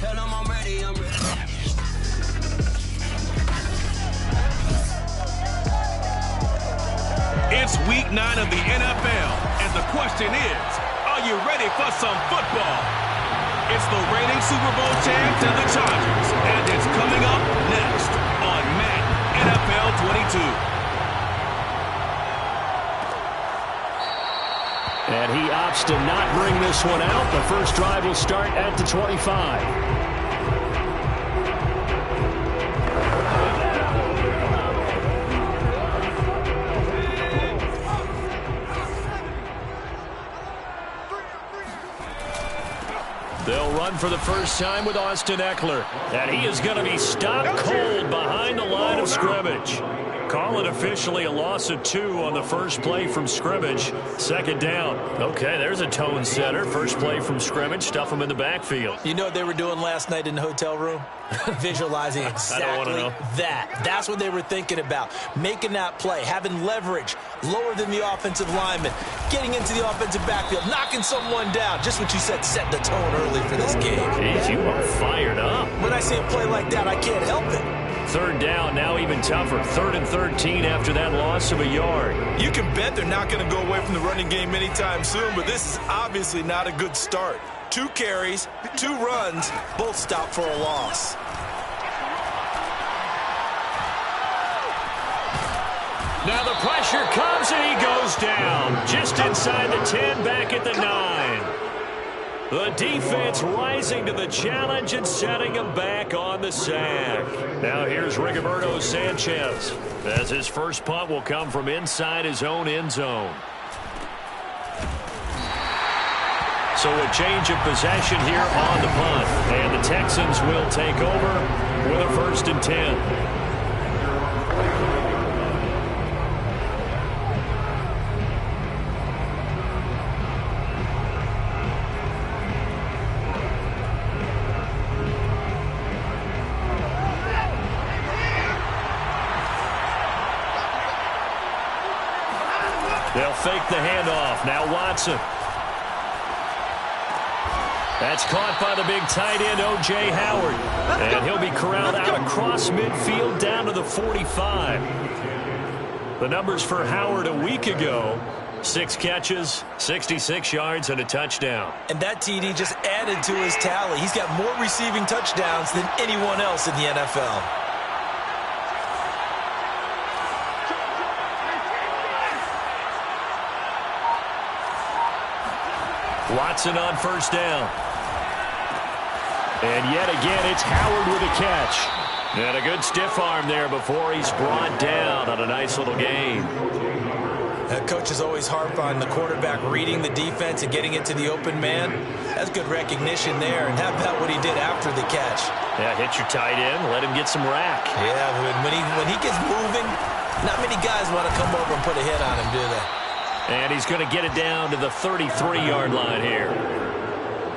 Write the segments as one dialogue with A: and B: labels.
A: Tell them I'm ready, I'm ready.
B: It's week 9 of the NFL, and the question is, are you ready for some football? It's the reigning Super Bowl champs and the Chargers, and it's coming up next on Madden NFL 22.
C: And he opts to not bring this one out. The first drive will start at the 25. They'll run for the first time with Austin Eckler. And he is going to be stopped cold behind the line of scrimmage. Call it officially a loss of 2 on the first play from scrimmage. Second down. Okay, there's a tone setter. First play from scrimmage. Stuff him in the backfield.
D: You know what they were doing last night in the hotel room? Visualizing exactly that. That's what they were thinking about. Making that play, having leverage, lower than the offensive lineman, getting into the offensive backfield, knocking someone down. Just what you said, set the tone early for this game.
C: Jeez, you are fired up.
D: When I see a play like that, I can't help it.
C: Third down, now even tougher. 3rd and 13 after that loss of a yard.
D: You can bet they're not going to go away from the running game anytime soon, but this is obviously not a good start. 2 carries, 2 runs, both stopped for a loss.
C: Now the pressure comes and he goes down. Just inside the 10, back at the 9. The defense rising to the challenge and setting him back on the sack. Now here's Rigoberto Sanchez, as his first punt will come from inside his own end zone. So a change of possession here on the punt. And the Texans will take over with a 1st and 10. They'll fake the handoff. Now Watson. That's caught by the big tight end, O.J. Howard. And he'll be corralled out across midfield down to the 45. The numbers for Howard a week ago: 6 catches, 66 yards, and a touchdown.
D: And that TD just added to his tally. He's got more receiving touchdowns than anyone else in the NFL.
C: Watson on first down. And yet again, it's Howard with a catch. And a good stiff arm there before he's brought down on a nice little gain.
D: Coaches always harp on the quarterback reading the defense and getting it to the open man. That's good recognition there. And how about what he did after the catch?
C: Yeah, hit your tight end, let him get some rack.
D: Yeah, when he gets moving, not many guys want to come over and put a hit on him, do they?
C: And he's going to get it down to the 33-yard line here.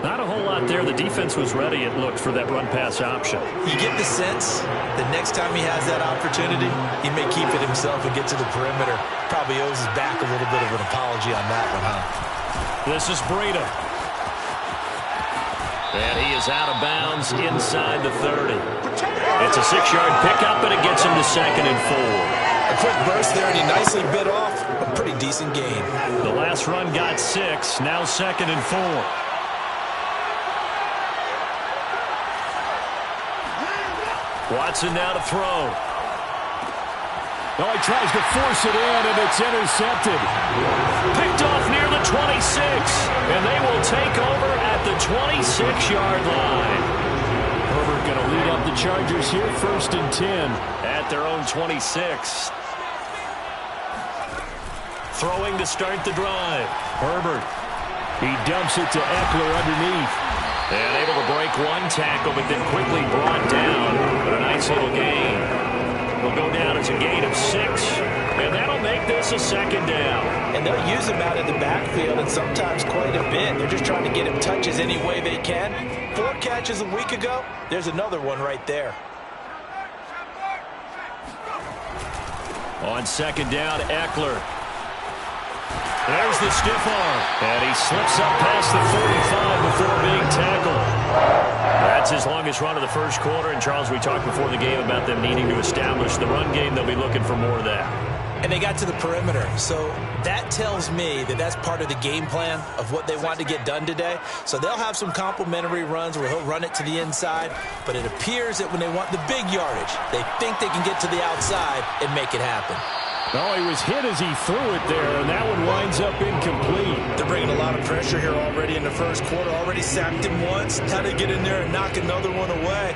C: Not a whole lot there. The defense was ready, it looked, for that run-pass option.
D: You get the sense that next time he has that opportunity, he may keep it himself and get to the perimeter. Probably owes his back a little bit of an apology on that one, huh?
C: This is Breida. And he is out of bounds inside the 30. It's a 6-yard pickup, and it gets him to 2nd and 4.
D: A quick burst there, and he nicely bit off a pretty decent gain.
C: The last run got 6, now 2nd and 4. Watson now to throw.
E: Oh, he tries to force it in, and it's intercepted.
C: Picked off near the 26, and they will take over at the 26-yard line.
E: Herbert going to lead up the Chargers here, 1st and 10.
C: At their own 26. Throwing to start the drive.
E: Herbert. He dumps it to Eckler underneath.
C: And able to break one tackle, but then quickly brought down. But a nice little gain. Will go down as a gain of 6. And that'll make this a 2nd down.
D: And they'll use him out in the backfield, and sometimes quite a bit. They're just trying to get him touches any way they can. 4 catches a week ago. There's another one right there.
C: On 2nd down, Eckler. There's the stiff arm. And he slips up past the 45 before being tackled. That's his longest run of the first quarter. And, Charles, we talked before the game about them needing to establish the run game. They'll be looking for more of that.
D: And they got to the perimeter. So that tells me that that's part of the game plan of what they want to get done today. So they'll have some complementary runs where he'll run it to the inside. But it appears that when they want the big yardage, they think they can get to the outside and make it happen.
E: Oh, he was hit as he threw it there, and that one winds up incomplete.
D: They're bringing a lot of pressure here already in the first quarter. Already sacked him once. How to get in there and knock another one away.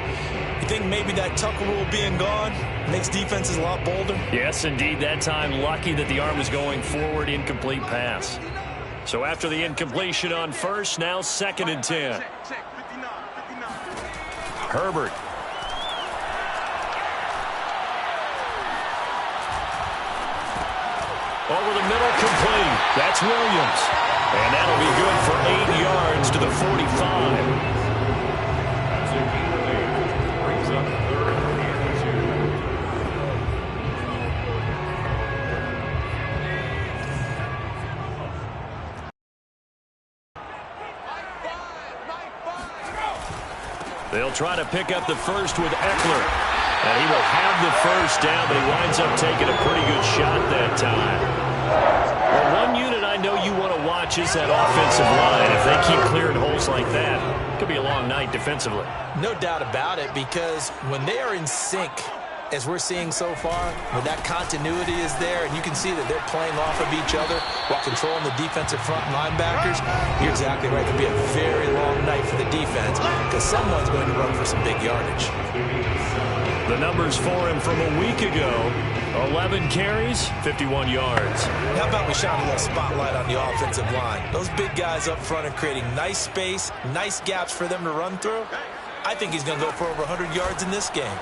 D: You think maybe that Tucker rule being gone makes defenses a lot bolder?
C: Yes, indeed. That time, lucky that the arm was going forward. Incomplete pass. So after the incompletion on first, now 2nd and 10. Herbert. Over the middle, complete. That's Williams. And that'll be good for 8 yards to the 45. They'll try to pick up the first with Eckler. And he will have the first down, but he winds up taking a pretty good shot that time. Well, one unit I know you want to watch is that offensive line. If they keep clearing holes like that, it could be a long night defensively.
D: No doubt about it, because when they are in sync, as we're seeing so far, when that continuity is there, and you can see that they're playing off of each other while controlling the defensive front linebackers, you're exactly right. It'll be a very long night for the defense because someone's going to run for some big yardage.
C: The numbers for him from a week ago, 11 carries, 51 yards.
D: How about we shine a little spotlight on the offensive line? Those big guys up front are creating nice space, nice gaps for them to run through. I think he's going to go for over 100 yards in this game.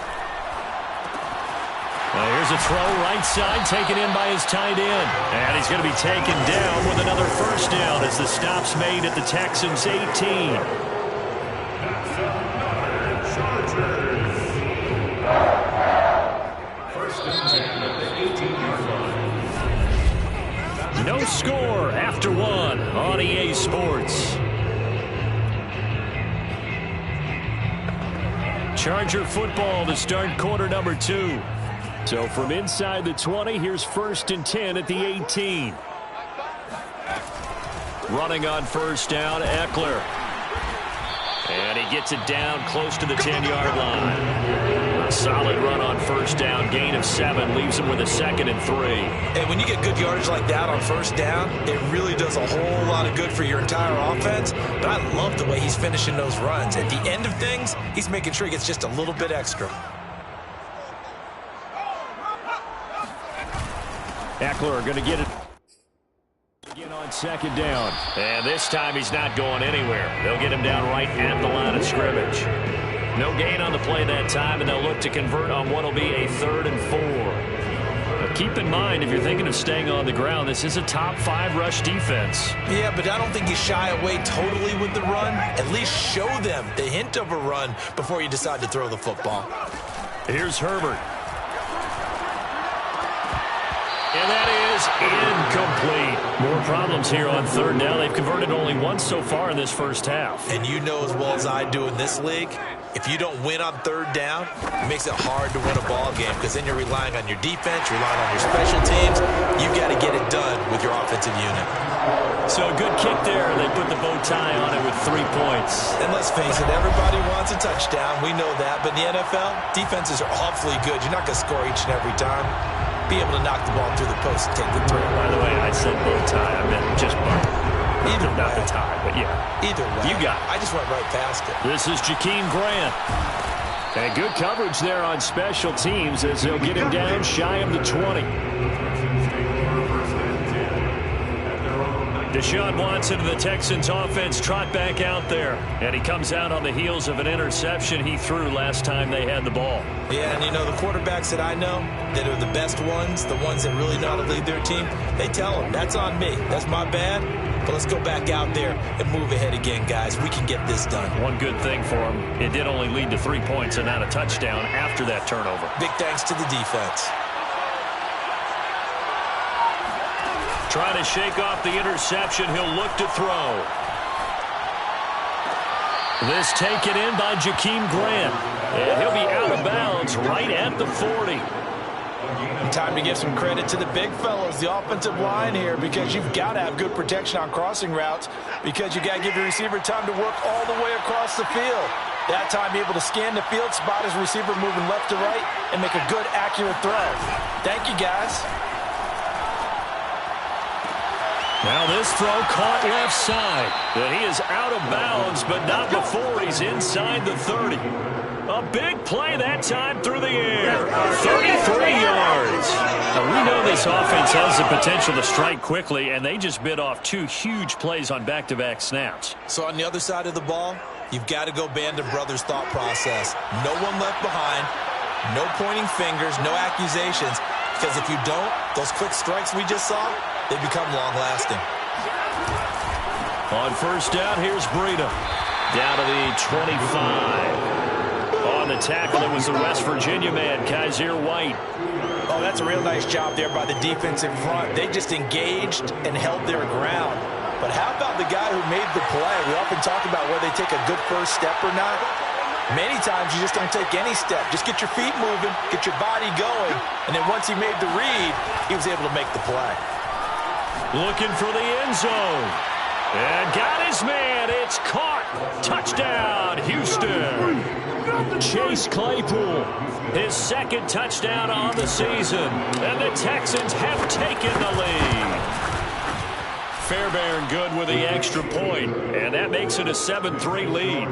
C: Well, here's a throw right side taken in by his tight end. And he's going to be taken down with another first down as the stop's made at the Texans' 18. No score after one on EA Sports. Charger football to start quarter number 2. So from inside the 20, here's 1st and 10 at the 18. Running on first down, Eckler. And he gets it down close to the 10-yard line. A solid run on first down, gain of 7, leaves him with a 2nd and 3.
D: And when you get good yardage like that on first down, it really does a whole lot of good for your entire offense. But I love the way he's finishing those runs. At the end of things, he's making sure he gets just a little bit extra.
C: Eckler going to get it again on 2nd down. And this time he's not going anywhere. They'll get him down right at the line of scrimmage. No gain on the play that time, and they'll look to convert on what will be a 3rd and 4. But keep in mind, if you're thinking of staying on the ground, this is a top 5 rush defense.
D: Yeah, but I don't think you shy away totally with the run. At least show them the hint of a run before you decide to throw the football.
C: Here's Herbert. And that is incomplete. More problems here on 3rd down. They've converted only once so far in this first half.
D: And you know as well as I do in this league, if you don't win on 3rd down, it makes it hard to win a ball game because then you're relying on your defense, you're relying on your special teams. You've got to get it done with your offensive unit.
C: So a good kick there. They put the bow tie on it with 3 points.
D: And let's face it, everybody wants a touchdown. We know that. But in the NFL, defenses are awfully good. You're not going to score each and every time. Be able to knock the ball through the post and take the throw.
C: By the way, I said bow tie. I meant just buckle.
D: Either
C: not
D: way.
C: the tie, but yeah.
D: Either way.
C: You got it.
D: I just went right past it.
C: This is Jakeem Grant. And good coverage there on special teams as they'll get him down shy of the 20. Deshaun Watson of the Texans offense trot back out there. And he comes out on the heels of an interception he threw last time they had the ball.
D: Yeah, and you know, the quarterbacks that I know that are the best ones, the ones that really know how to lead their team, they tell them, that's on me. That's my bad. But let's go back out there and move ahead again, guys. We can get this done.
C: One good thing for him, it did only lead to 3 points and not a touchdown after that turnover.
D: Big thanks to the defense.
C: Trying to shake off the interception. He'll look to throw. This taken in by Jakeem Grant. And he'll be out of bounds right at the 40.
D: Time to give some credit to the big fellas, the offensive line here, because you've got to have good protection on crossing routes because you got to give your receiver time to work all the way across the field. That time, be able to scan the field, spot his receiver moving left to right, and make a good, accurate throw. Thank you, guys.
C: Now this throw caught left side. And he is out of bounds, but not before he's inside the 30. A big play that time through the air. 33 yards. Now we know this offense has the potential to strike quickly, and they just bit off 2 huge plays on back-to-back snaps.
D: So on the other side of the ball, you've got to go Band of Brothers thought process. No one left behind, no pointing fingers, no accusations, because if you don't, those quick strikes we just saw, they become long-lasting.
C: On first down, here's Breida. Down to the 25. On the tackle, it was the West Virginia man, Kaiser White.
D: Oh, that's a real nice job there by the defense in front. They just engaged and held their ground. But how about the guy who made the play? We often talk about whether they take a good first step or not. Many times you just don't take any step. Just get your feet moving, get your body going, and then once he made the read, he was able to make the play.
C: Looking for the end zone. And got his man. It's caught. Touchdown, Houston. Chase Claypool, his second touchdown on the season. And the Texans have taken the lead. Fairbairn good with the extra point. And that makes it a 7-3 lead.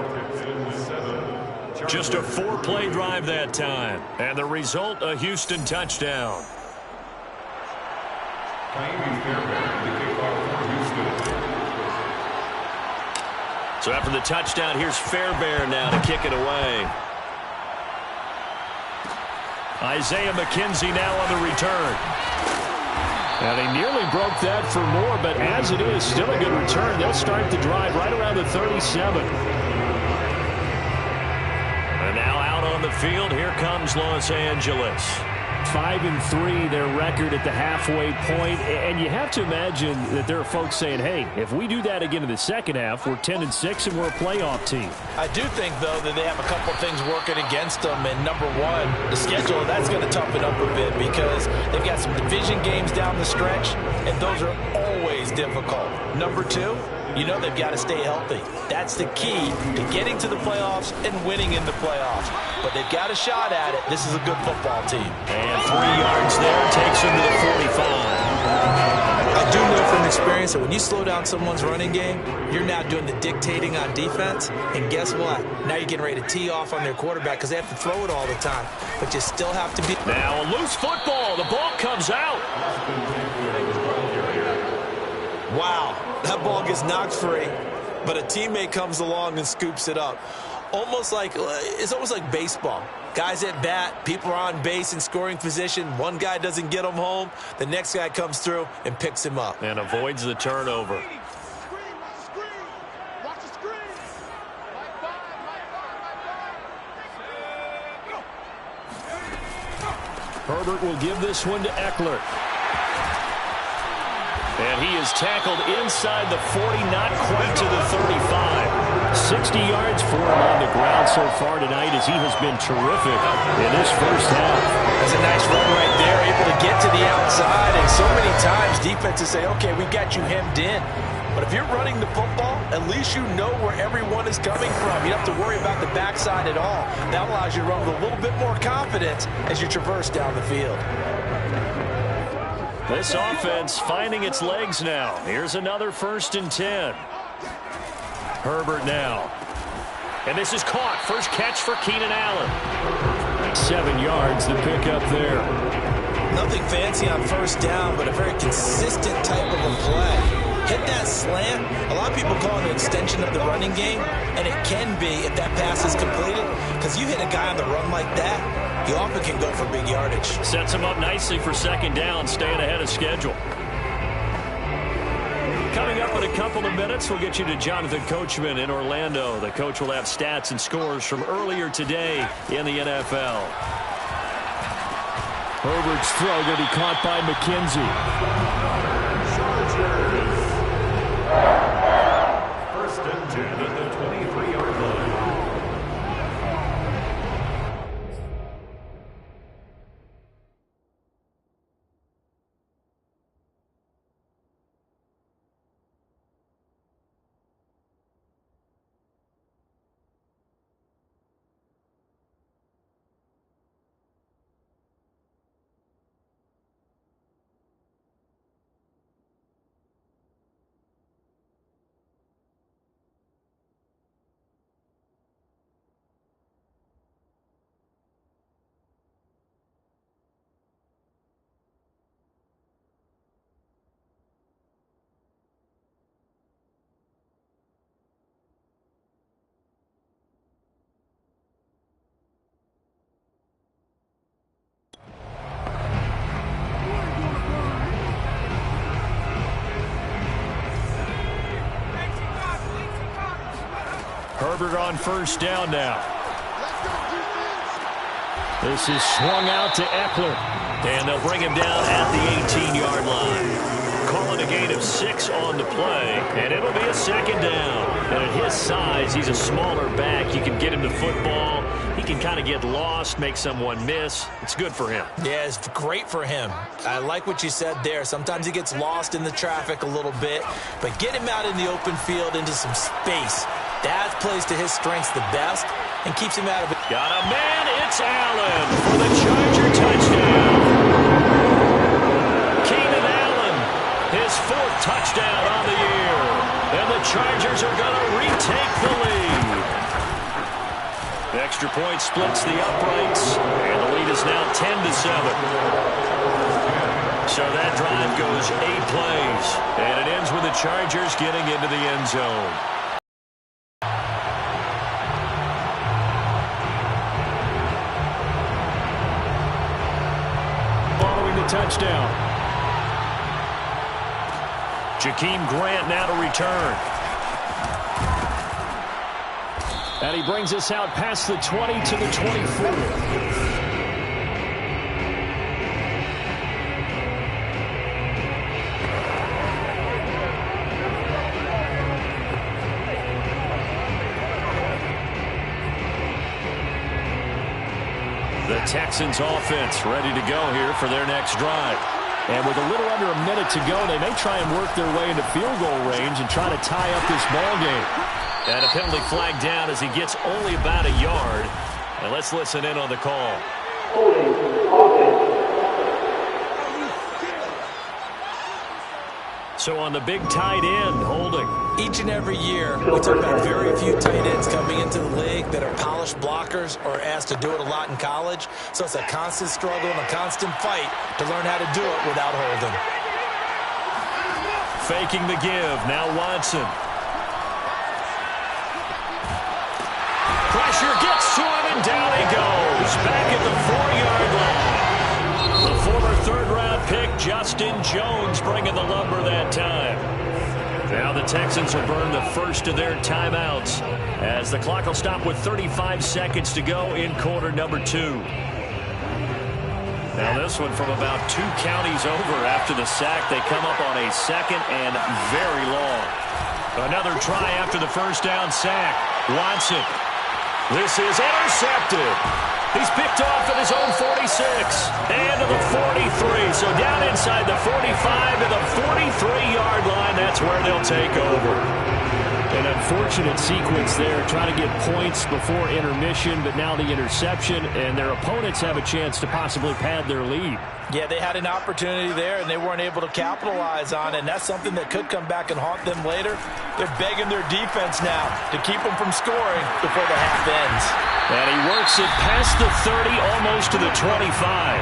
C: Just a 4-play drive that time. And the result, a Houston touchdown. So after the touchdown, here's Fairbairn now to kick it away. Isaiah McKenzie now on the return. And he nearly broke that for more, but as it is, still a good return. They'll start the drive right around the 37. And now out on the field, here comes Los Angeles. 5-3, their record at the halfway point, and you have to imagine that there are folks saying, hey, if we do that again in the second half, we're 10-6 and we're a playoff team.
D: I do think, though, that they have a couple of things working against them, and number one, the schedule, that's going to toughen up a bit because they've got some division games down the stretch, and those are always difficult. Number two, you know they've got to stay healthy. That's the key to getting to the playoffs and winning in the playoffs. But they've got a shot at it. This is a good football team.
C: And 3 yards there takes him to the 45.
D: I do know from experience that when you slow down someone's running game, you're now doing the dictating on defense. And guess what? Now you're getting ready to tee off on their quarterback because they have to throw it all the time. But you still have to be...
C: Now a loose football. The ball comes out.
D: Wow. That ball gets knocked free, but a teammate comes along and scoops it up. It's almost like baseball. Guys at bat, people are on base in scoring position. One guy doesn't get him home. The next guy comes through and picks him up.
C: And avoids the turnover. Herbert will give this one to Eckler. And he is tackled inside the 40, not quite to the 35. 60 yards for him on the ground so far tonight as he has been terrific in this first half.
D: That's a nice run right there, able to get to the outside. And so many times defenses say, okay, we've got you hemmed in. But if you're running the football, at least you know where everyone is coming from. You don't have to worry about the backside at all. That allows you to run with a little bit more confidence as you traverse down the field.
C: This offense finding its legs now. Here's another 1st and 10. Herbert now. And this is caught. First catch for Keenan Allen. 7 yards, the pickup there.
D: Nothing fancy on first down, but a very consistent type of a play. Hit that slant. A lot of people call it an extension of the running game, and it can be if that pass is completed, because you hit a guy on the run like that, you often can go for big yardage.
C: Sets him up nicely for second down, staying ahead of schedule. Coming up in a couple of minutes, we'll get you to Jonathan Coachman in Orlando. The coach will have stats and scores from earlier today in the NFL.
E: Herbert's throw going to be caught by McKenzie.
A: First and 10 at the 23-yard line.
E: Herbert on first down now. This is swung out to Eckler.
C: And they'll bring him down at the 18-yard line. Calling a gain of 6 on the play, and it'll be a second down. And at his size, he's a smaller back. You can get him the football. He can kind of get lost, make someone miss. It's good for him.
D: Yeah, it's great for him. I like what you said there. Sometimes he gets lost in the traffic a little bit, but get him out in the open field into some space. That plays to his strengths the best and keeps him out of it.
C: Got a man. It's Allen for the Charger touchdown. Keenan Allen, his 4th touchdown on the year. And the Chargers are going to retake the lead. The extra point splits the uprights, and the lead is now 10-7. So that drive goes 8 plays, and it ends with the Chargers getting into the end zone.
E: Following the touchdown.
C: Jakeem Grant now to return.
E: And he brings us out past the 20 to the 24.
C: The Texans offense ready to go here for their next drive.
E: And with a little under a minute to go, they may try and work their way into field goal range and try to tie up this ball game.
C: And a penalty flag down as he gets only about a yard. And let's listen in on the call. So on the big tight end, holding.
D: Each and every year, we talk about very few tight ends coming into the league that are polished blockers or asked to do it a lot in college. So it's a constant struggle and a constant fight to learn how to do it without holding.
C: Faking the give. Now Watson. Pressure gets to him, and down he goes. Back at the 4-yard line. The former third-round pick, Justin Jones, bringing the lumber that time. Now the Texans will burn the first of their timeouts as the clock will stop with 35 seconds to go in quarter number 2. Now this one from about 2 counties over after the sack. They come up on a second and very long. Another try after the first down sack. Watson. This is intercepted. He's picked off at his own 46 and to the 43. So down inside the 45 to the 43-yard line. That's where they'll take over.
E: An unfortunate sequence there, trying to get points before intermission, but now the interception, and their opponents have a chance to possibly pad their lead.
D: Yeah, they had an opportunity there, and they weren't able to capitalize on it, and that's something that could come back and haunt them later. They're begging their defense now to keep them from scoring before the half ends.
C: And he works it past the 30, almost to the 25.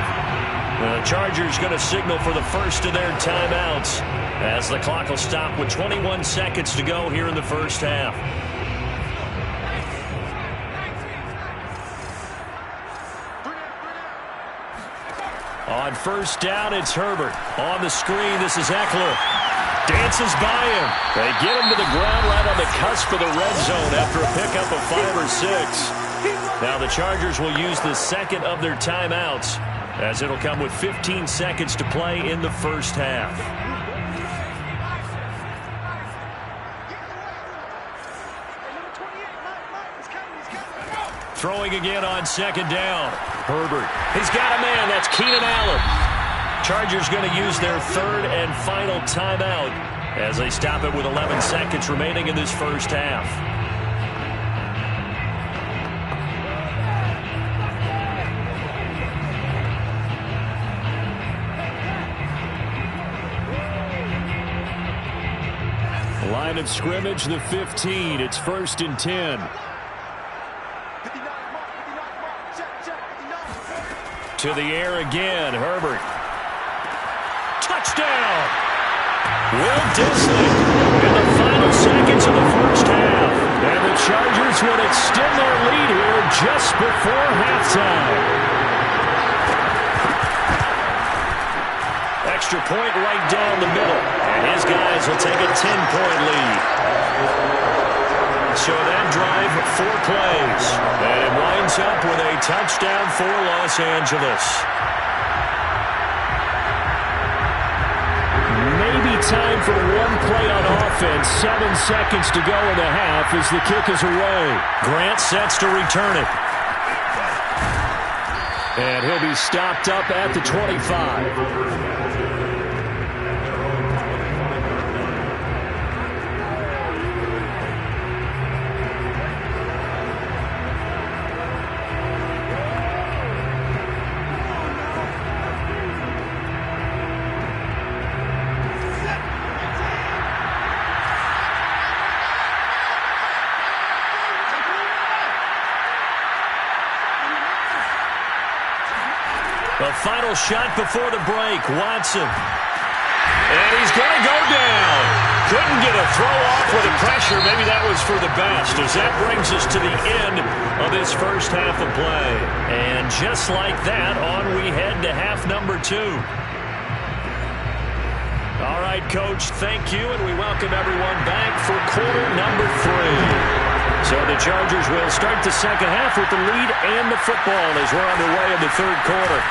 C: The Chargers going to signal for the first of their timeouts as the clock will stop with 21 seconds to go here in the first half. On first down, it's Herbert. On the screen, this is Eckler. Dances by him. They get him to the ground right on the cusp of the red zone after a pickup of 5 or 6. Now the Chargers will use the second of their timeouts as it'll come with 15 seconds to play in the first half. Throwing again on second down. Herbert. He's got a man. That's Keenan Allen. Chargers going to use their third and final timeout as they stop it with 11 seconds remaining in this first half.
E: Line of scrimmage, the 15. It's 1st and 10.
C: To the air again, Herbert. Touchdown! Will Disley in the final seconds of the first half. And the Chargers would extend their lead here just before halftime. Extra point right down the middle. And his guys will take a 10-point lead. So that drive, 4 plays. And it winds up with a touchdown for Los Angeles.
E: Maybe time for one play on offense. 7 seconds to go in the half as the kick is away.
C: Grant sets to return it.
E: And he'll be stopped up at the 25.
C: The final shot before the break, Watson. And he's going to go down. Couldn't get a throw off with the pressure. Maybe that was for the best, as that brings us to the end of this first half of play. And just like that, on we head to half number 2. All right, Coach, thank you, and we welcome everyone back for quarter number 3. So the Chargers will start the second half with the lead and the football as we're underway in the third quarter.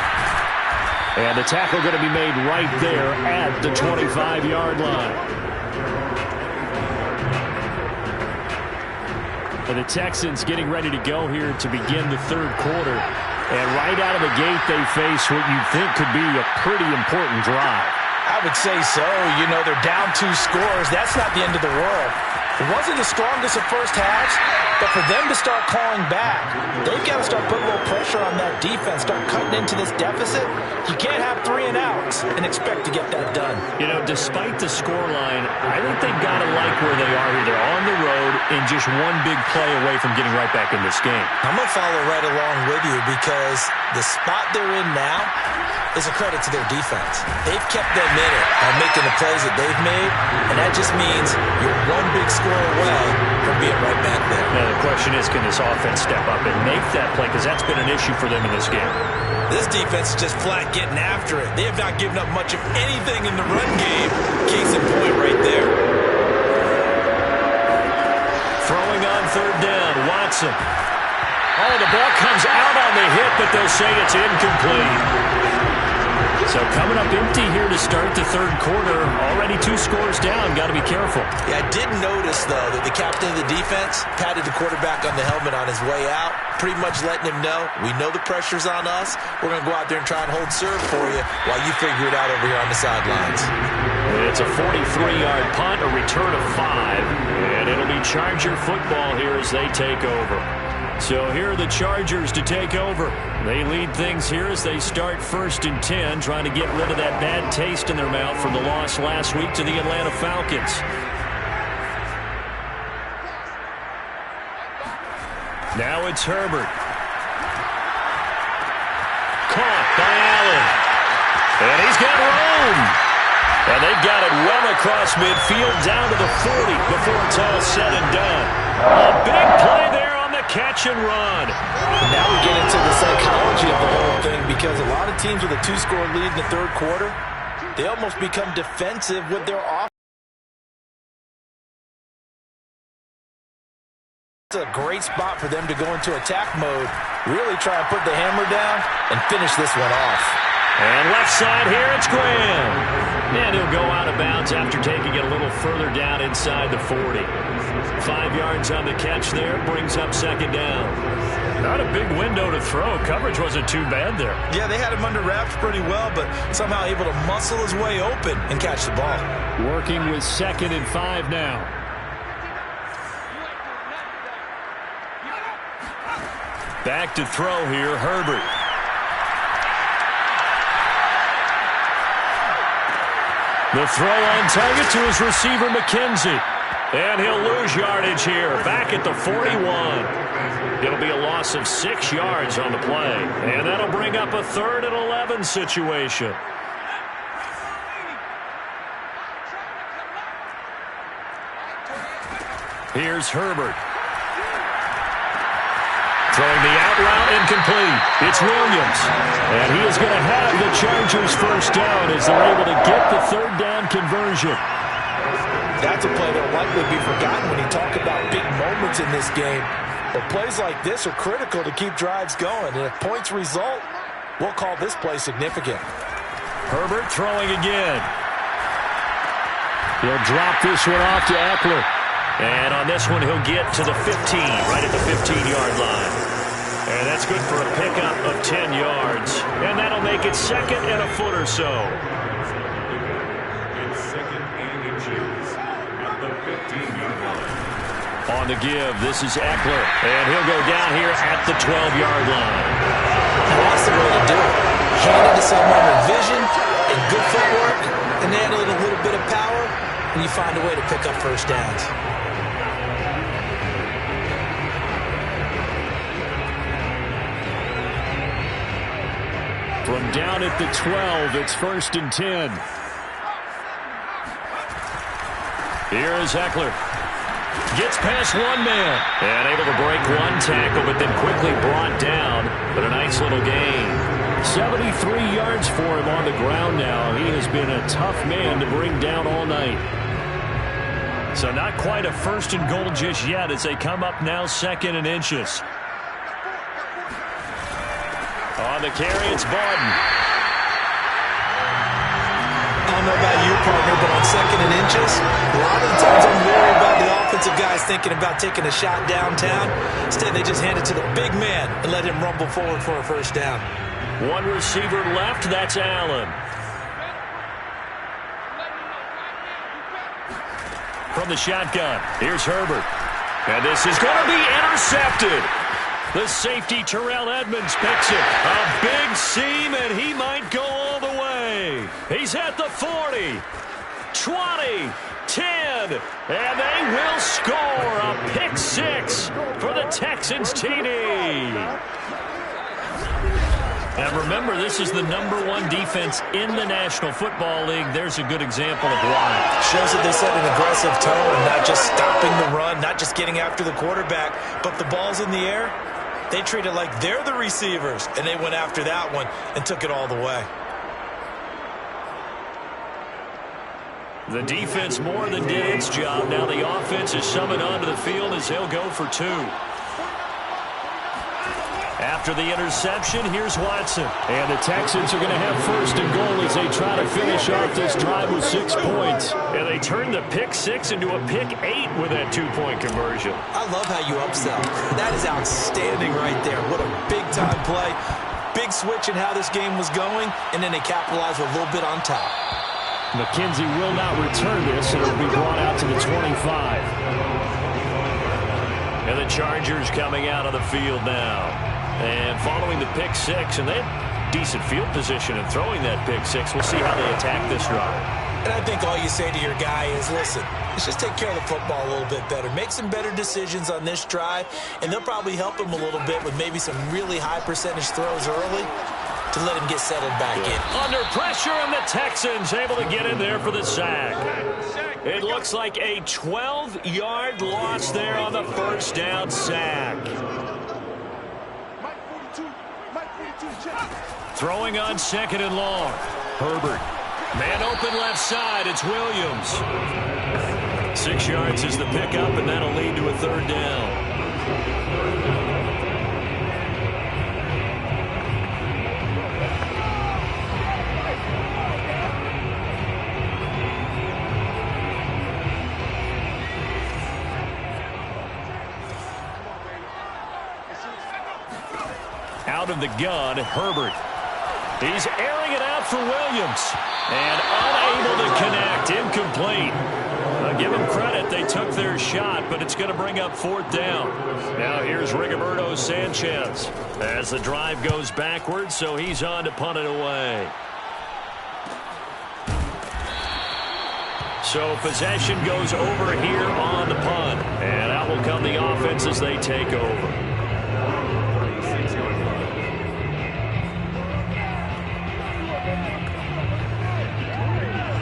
E: And the tackle going to be made right there at the 25-yard line. And the Texans getting ready to go here to begin the third quarter. And right out of the gate, they face what you think could be a pretty important drive.
D: I would say so. You know, they're down 2 scores. That's not the end of the world. It wasn't the strongest of first halves, but for them to start clawing back, they've got to start putting a little pressure on that defense, start cutting into this deficit. You can't have 3 and outs and expect to get that done.
C: You know, despite the scoreline, I think they've got to like where they are here. They're on the road and just one big play away from getting right back in this game.
D: I'm going to follow right along with you because the spot they're in now is a credit to their defense. They've kept them in it by making the plays that they've made, and that just means you're one big score away from being right back there.
C: Now, the question is, can this offense step up and make that play? Because that's been an issue for them in this game.
D: This defense is just flat getting after it. They have not given up much of anything in the run game. Case in point right there.
C: Throwing on third down, Watson. Oh, the ball comes out on the hit, but they'll say it's incomplete. So coming up empty here to start the third quarter. Already 2 scores down. Got to be careful.
D: Yeah, I did notice, though, that the captain of the defense patted the quarterback on the helmet on his way out, pretty much letting him know, we know the pressure's on us. We're going to go out there and try and hold serve for you while you figure it out over here on the sidelines.
C: It's a 43-yard punt, a return of 5, and it'll be Charger football here as they take over. So here are the Chargers to take over. They lead things here as they start 1st and 10, trying to get rid of that bad taste in their mouth from the loss last week to the Atlanta Falcons. Now it's Herbert. Caught by Allen. And he's got room. And they've got it well across midfield down to the 40 before it's all said and done. A big play there. Catch and run.
D: Now we get into the psychology of the whole thing because a lot of teams with a 2-score lead in the third quarter, they almost become defensive with their offense. It's a great spot for them to go into attack mode, really try and put the hammer down and finish this one off.
C: And left side here, it's Graham. And he'll go out of bounds after taking it a little further down inside the 40. 5 yards on the catch there, brings up second down. Not a big window to throw. Coverage wasn't too bad there.
D: Yeah, they had him under wraps pretty well, but somehow able to muscle his way open and catch the ball.
E: Working with 2nd and 5 now.
C: Back to throw here, Herbert. The throw on target to his receiver, McKenzie. And he'll lose yardage here, back at the 41. It'll be a loss of 6 yards on the play. And that'll bring up a 3rd and 11 situation. Here's Herbert. Throwing the out route incomplete. It's Williams. And he is going to have the Chargers first down as they're able to get the 3rd down conversion.
D: That's a play that will likely be forgotten when you talk about big moments in this game. But plays like this are critical to keep drives going. And if points result, we'll call this play significant.
C: Herbert throwing again.
E: He'll drop this one off to Eckler.
C: And on this one, he'll get to the 15, right at the 15-yard line. And that's good for a pickup of 10 yards. And that'll make it second and a foot or so. On the give, this is Eckler. And he'll go down here at the 12-yard line.
D: That's the way to do it. Hand it to someone with vision and good footwork, and add a little bit of power, and you find a way to pick up first downs.
E: From down at the 12, it's 1st and 10.
C: Here is Eckler. Gets past one man. And able to break one tackle, but then quickly brought down. But a nice little gain.
E: 73 yards for him on the ground now. He has been a tough man to bring down all night.
C: So not quite a 1st and goal just yet as they come up now 2nd and inches. On the carry, it's Bawden.
D: I don't know about you, partner, but on 2nd and inches, a lot of the times I'm worried about the offensive guys thinking about taking a shot downtown. Instead, they just hand it to the big man and let him rumble forward for a first down.
C: One receiver left, that's Allen. From the shotgun, here's Herbert. And this is going to be intercepted. The safety, Terrell Edmonds, picks it. A big seam, and he might go all the way. He's at the 40, 20, 10, and they will score a pick six for the Texans TD. And remember, this is the #1 defense in the National Football League. There's a good example of why.
D: Shows that they set an aggressive tone, not just stopping the run, not just getting after the quarterback, but the ball's in the air. They treat it like they're the receivers, and they went after that one and took it all the way.
C: The defense more than did its job. Now the offense is summoned onto the field as they'll go for 2. After the interception, here's Watson.
E: And the Texans are going to have 1st and goal as they try to finish off this drive with 6 points.
C: And they turn the pick 6 into a pick 8 with that 2-point conversion.
D: I love how you upsell. That is outstanding right there. What a big-time play. Big switch in how this game was going, and then they capitalized with a little bit on top.
E: McKenzie will not return this, and it'll be brought out to the 25.
C: And the Chargers coming out of the field now. And following the pick 6, and they have decent field position in throwing that pick 6. We'll see how they attack this drive.
D: And I think all you say to your guy is, listen, let's just take care of the football a little bit better. Make some better decisions on this drive, and they'll probably help him a little bit with maybe some really high percentage throws early to let him get settled back in.
C: Under pressure, and the Texans able to get in there for the sack. It looks like a 12-yard loss there on the first down sack. Throwing on 2nd and long. Herbert. Man open left side. It's Williams. 6 yards is the pickup, and that'll lead to a 3rd down. Out of the gun, Herbert. He's airing it out for Williams. And unable to connect. Incomplete. Give them credit. They took their shot, but it's going to bring up 4th down. Now here's Rigoberto Sanchez as the drive goes backwards, so he's on to punt it away. So possession goes over here on the punt. And out will come the offense as they take over.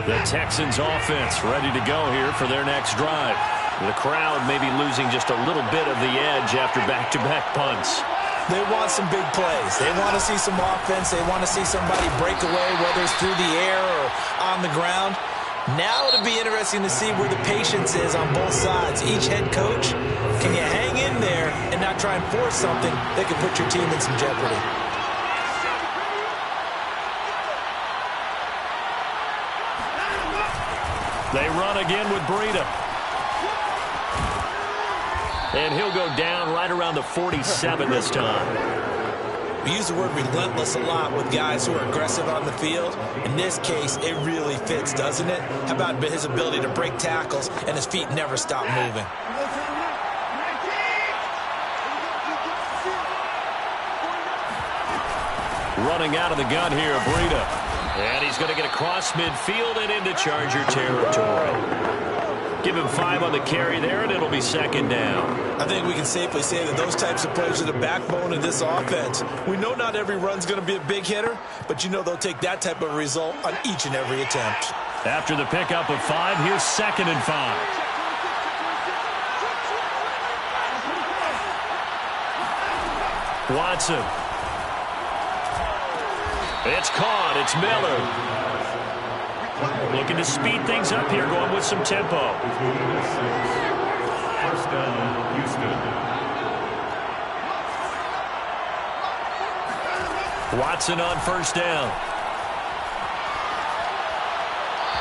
C: The Texans offense ready to go here for their next drive. The crowd may be losing just a little bit of the edge after back-to-back punts.
D: They want some big plays. They want to see some offense. They want to see somebody break away, whether it's through the air or on the ground. Now it'll be interesting to see where the patience is on both sides. Each head coach, can you hang in there and not try and force something that could put your team in some jeopardy?
C: They run again with Breida. And he'll go down right around the 47 this time.
D: We use the word relentless a lot with guys who are aggressive on the field. In this case, it really fits, doesn't it? How about his ability to break tackles and his feet never stop moving?
C: Running out of the gun here, Breida. And he's going to get across midfield and into Charger territory. Give him 5 on the carry there, and it'll be second down.
D: I think we can safely say that those types of plays are the backbone of this offense. We know not every run's going to be a big hitter, but you know they'll take that type of result on each and every attempt.
C: After the pickup of 5, here's 2nd and 5. Watson. It's caught. It's Miller. Looking to speed things up here, going with some tempo.
B: First down, Houston.
C: Watson on first down.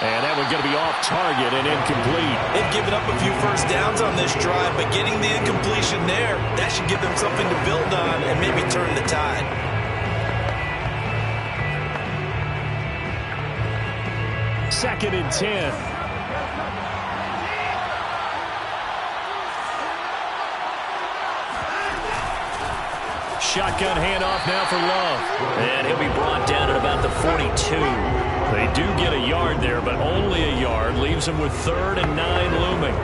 C: And that one's going to be off target and incomplete.
D: They've given up a few first downs on this drive, but getting the incompletion there, that should give them something to build on and maybe turn the tide.
E: Second and 10.
C: Shotgun handoff now for Love. And he'll be brought down at about the 42. They do get a yard there, but only a yard. Leaves them with 3rd and 9 looming.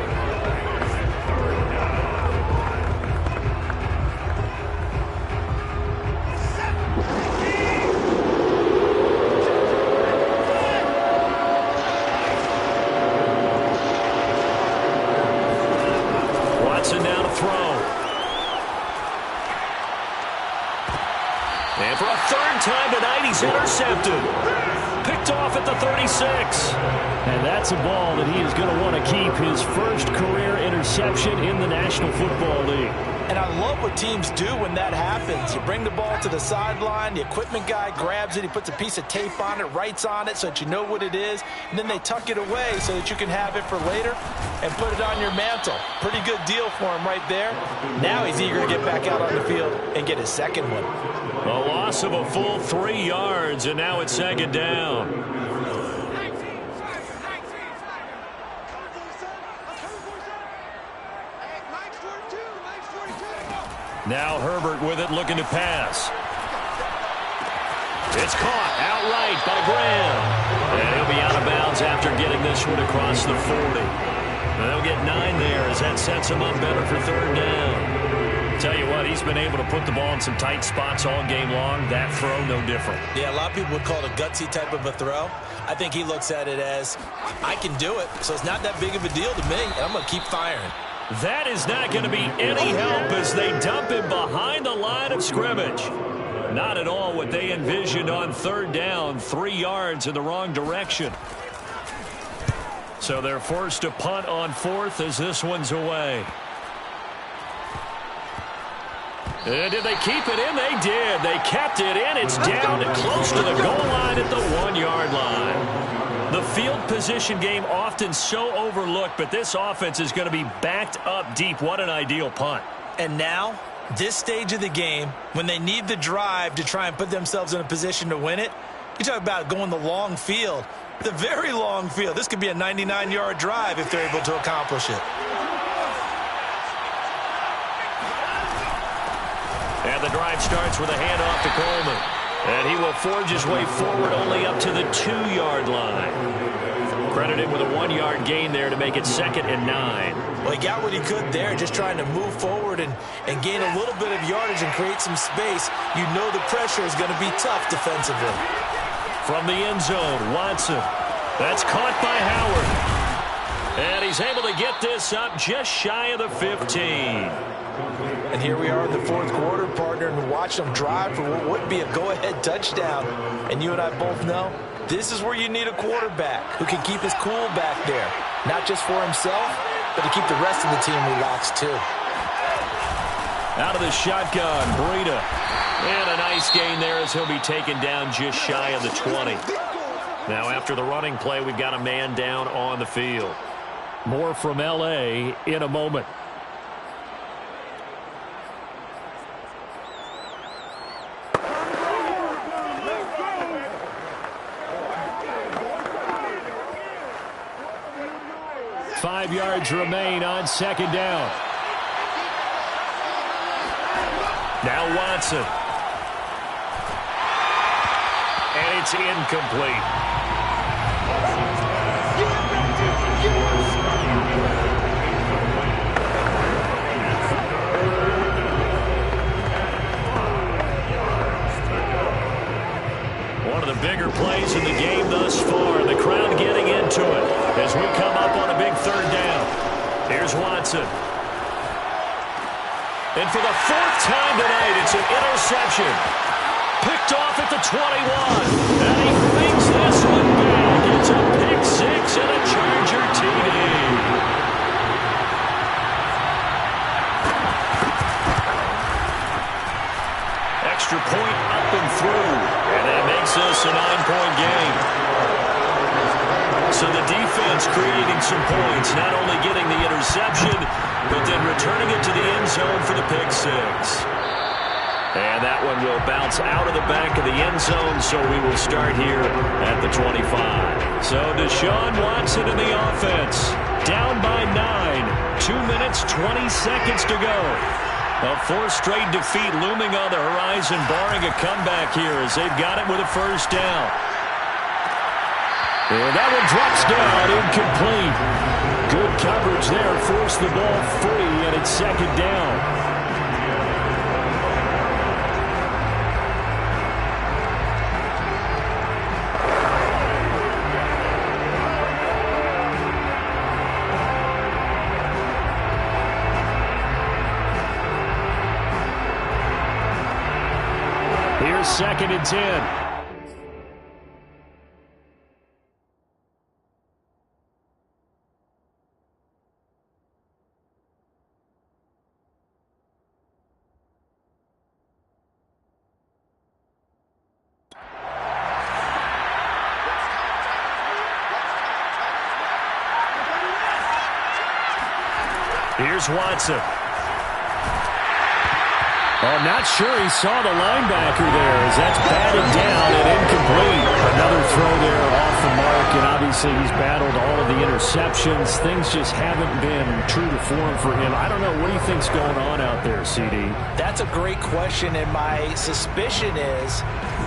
C: And for a 3rd time tonight, he's intercepted. Picked off at the 36.
E: And that's a ball that he is going to want to keep, his first career interception in the National Football League.
D: And I love what teams do when that happens. You bring the ball to the sideline, the equipment guy grabs it, he puts a piece of tape on it, writes on it so that you know what it is, and then they tuck it away so that you can have it for later and put it on your mantle. Pretty good deal for him right there. Now he's eager to get back out on the field and get his second one.
C: A loss of a full 3 yards, and now it's 2nd down. Now Herbert with it, looking to pass. It's caught outright by Graham. And he'll be out of bounds after getting this one across the 40. And they'll get 9 there as that sets him up better for 3rd down. Tell you what, he's been able to put the ball in some tight spots all game long. That throw, no different.
D: Yeah, a lot of people would call it a gutsy type of a throw. I think he looks at it as, I can do it, so it's not that big of a deal to me, and I'm going to keep firing.
C: That is not going to be any help as they dump him behind the line of scrimmage. Not at all what they envisioned on 3rd down, 3 yards in the wrong direction. So they're forced to punt on 4th as this one's away. And did they keep it in? They did. They kept it in. It's down and close to the goal line at the 1-yard line. The field position game often so overlooked, but this offense is going to be backed up deep. What an ideal punt.
D: And now, this stage of the game, when they need the drive to try and put themselves in a position to win it, you talk about going the long field, the very long field. This could be a 99-yard drive if they're able to accomplish it.
C: And the drive starts with a handoff to Coleman. And he will forge his way forward only up to the 2-yard line. Credited with a 1-yard gain there to make it 2nd and 9.
D: Well, he got what he could there, just trying to move forward and gain a little bit of yardage and create some space. You know the pressure is going to be tough defensively.
C: From the end zone, Watson. That's caught by Howard. And he's able to get this up just shy of the 15.
D: And here we are in the 4th quarter, partner, and watch them drive for what would be a go-ahead touchdown. And you and I both know This is where you need a quarterback who can keep his cool back there. Not just for himself, but to keep the rest of the team relaxed too.
C: Out of the shotgun, Breida. And a nice gain there as he'll be taken down just shy of the 20. Now after the running play, we've got a man down on the field.
E: More from L.A. in a moment. Five yards remain on second down.
C: Now Watson. And it's incomplete. One of the bigger plays in the game thus far. The crowd getting into it as we come up on a big third down. Here's Watson. And for the fourth time tonight, it's an interception. Picked off at the 21. And he fakes this one back. It's a pick six and a Charger TD. Extra point up and through. And that makes this a 9-point game. So the defense creating some points, not only getting the interception, but then returning it to the end zone for the pick six. And that one will bounce out of the back of the end zone, so we will start here at the 25. So Deshaun Watson in the offense, down by 9, 2 minutes, 20 seconds to go. A fourth straight defeat looming on the horizon, barring a comeback here as they've got it with a first down. And that one drops down, incomplete. Good coverage there, forced the ball free, and it's second down. Here's second and 10. Here's Watson.
E: I'm not sure he saw the linebacker there as that's batted down and incomplete. Another throw there off the mark, and obviously he's battled all of the interceptions. Things just haven't been true to form for him. I don't know. What do you think's going on out there, CD?
D: That's a great question, and my suspicion is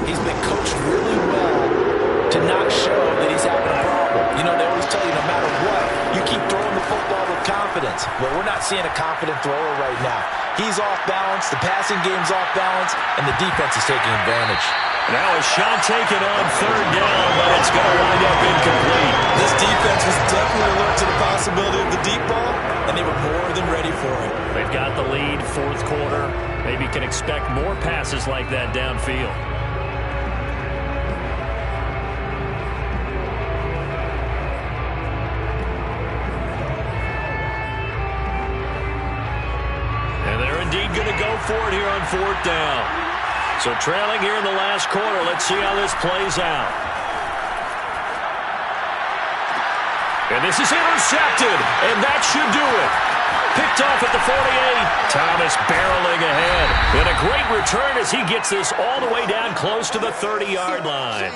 D: he's been coached really well to not show that he's having a problem. You know, they always tell you no matter what, you keep throwing the football with confidence. Well, we're not seeing a confident thrower right now. He's off balance, the passing game's off balance, and the defense is taking advantage.
C: Now a shot taken on third down, but it's going to wind up incomplete.
D: This defense was definitely alert to the possibility of the deep ball, and they were more than ready for it.
C: They've got the lead, fourth quarter. Maybe can expect more passes like that downfield. Indeed going to go for it here on fourth down. So trailing here in the last quarter. Let's see how this plays out. And this is intercepted, and that should do it. Picked off at the 48. Thomas barreling ahead. And a great return as he gets this all the way down close to the 30-yard line.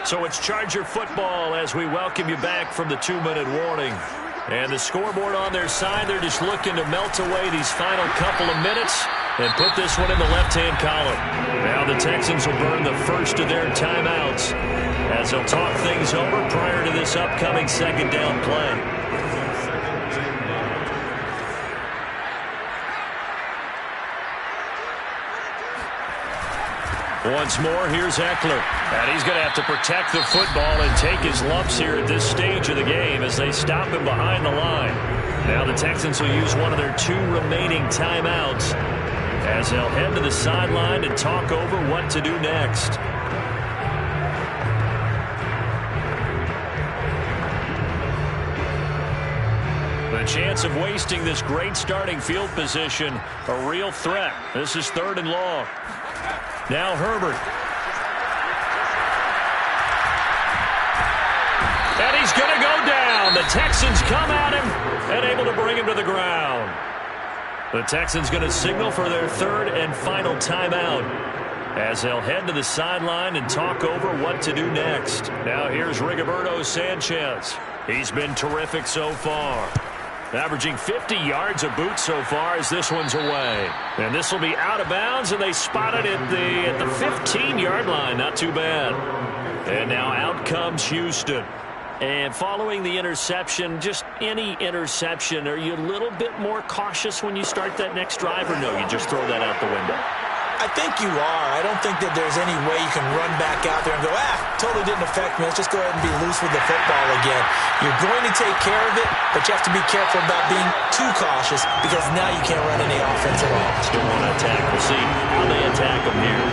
C: So it's Charger football as we welcome you back from the 2-minute warning. And the scoreboard on their side, they're just looking to melt away these final couple of minutes and put this one in the left-hand column. Now the Texans will burn the first of their timeouts as they'll talk things over prior to this upcoming second down play. Once more, here's Eckler. And he's going to have to protect the football and take his lumps here at this stage of the game as they stop him behind the line. Now the Texans will use one of their 2 remaining timeouts as they'll head to the sideline and talk over what to do next. The chance of wasting this great starting field position, a real threat. This is 3rd and long. Now Herbert. And he's going to go down. The Texans come at him and able to bring him to the ground. The Texans going to signal for their 3rd and final timeout as they'll head to the sideline and talk over what to do next. Now here's Rigoberto Sanchez. He's been terrific so far. Averaging 50 yards a boot so far as this one's away. And this will be out of bounds, and they spot it at the 15-yard line. Not too bad. And now out comes Houston. And following the interception, just any interception, are you a little bit more cautious when you start that next drive, or no, you just throw that out the window?
D: I think you are. I don't think that there's any way you can run back out there and go, totally didn't affect me. Let's just go ahead and be loose with the football again. You're going to take care of it, but you have to be careful about being too cautious because now you can't run any offense at all.
C: Still want to attack. We'll see how they attack them here.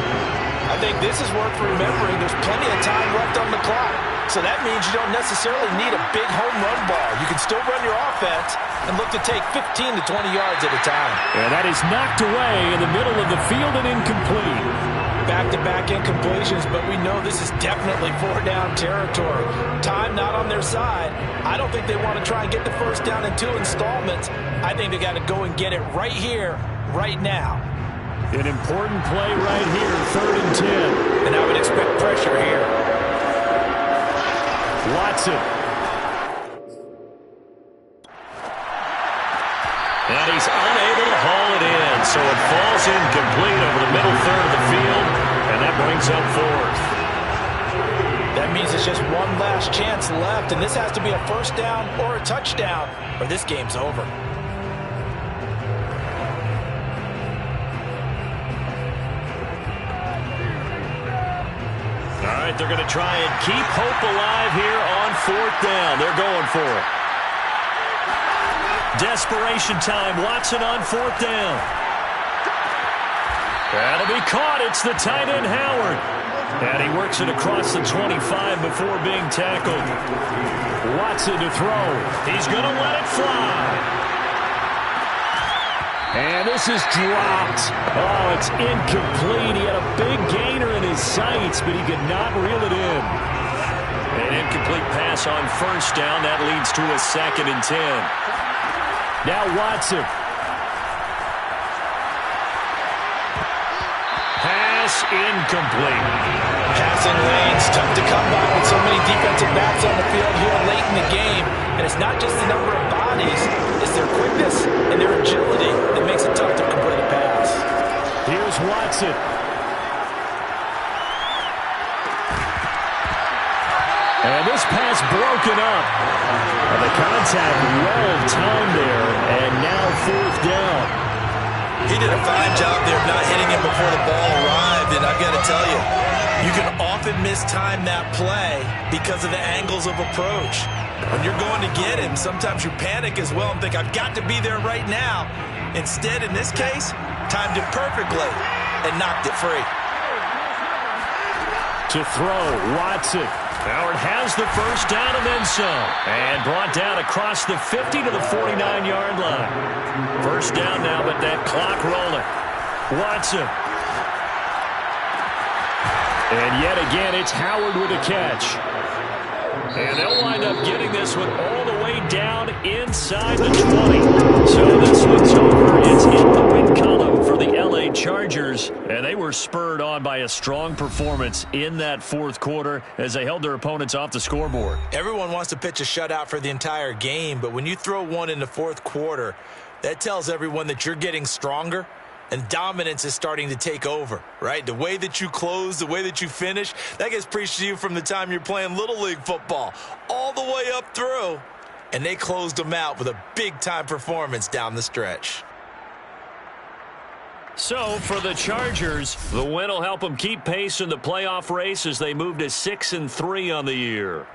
D: I think this is worth remembering. There's plenty of time left on the clock. So that means you don't necessarily need a big home run ball. You can still run your offense and look to take 15 to 20 yards at a time.
E: And that is knocked away in the middle of the field and incomplete.
D: Back-to-back incompletions, but we know this is definitely 4-down territory. Time not on their side. I don't think they want to try and get the first down in 2 installments. I think they got to go and get it right here, right now.
E: An important play right here, 3rd and 10.
D: And I would expect pressure here.
E: Watson.
C: And he's unable to haul it in, so it falls incomplete over the middle 3rd of the field, and that brings up 4th.
D: That means it's just one last chance left, and this has to be a first down or a touchdown, or this game's over.
C: All right, they're going to try and keep hope alive here on 4th down. They're going for it. Desperation time. Watson on 4th down. That'll be caught. It's the tight end, Howard. And he works it across the 25 before being tackled.
E: Watson to throw.
C: He's going to let it fly.
E: And this is dropped. Oh, it's incomplete. He had a big gainer in his sights, but he could not reel it in.
C: An incomplete pass on 1st down. That leads to a 2nd and 10.
E: Now Watson.
C: Pass incomplete.
D: Passing lanes, tough to come by with so many defensive backs on the field here late in the game. And it's not just the number of bodies, it's their quickness and their agility that makes it tough to complete a pass.
E: Here's Watson. And this pass broken up. And the contact well timed there, and now 4th down.
D: He did a fine job there of not hitting him before the ball arrived, and I've got to tell you, you can often mistime that play because of the angles of approach. When you're going to get him, sometimes you panic as well and think, I've got to be there right now. Instead, in this case, timed it perfectly and knocked it free.
E: To throw, Watson.
C: Howard has the first down and then some. And brought down across the 50 to the 49-yard line. First down now, but that clock rolling. Watson.
E: And yet again, it's Howard with a catch.
C: And they'll wind up getting this one all the way down inside the 20. So this one's over. It's in the win column for the LA Chargers. And they were spurred on by a strong performance in that 4th quarter as they held their opponents off the scoreboard.
D: Everyone wants to pitch a shutout for the entire game, but when you throw one in the 4th quarter, that tells everyone that you're getting stronger and dominance is starting to take over, right? The way that you close, the way that you finish, that gets preached to you from the time you're playing Little League football all the way up through. And they closed them out with a big-time performance down the stretch.
C: So for the Chargers, the win will help them keep pace in the playoff race as they move to 6-3 on the year.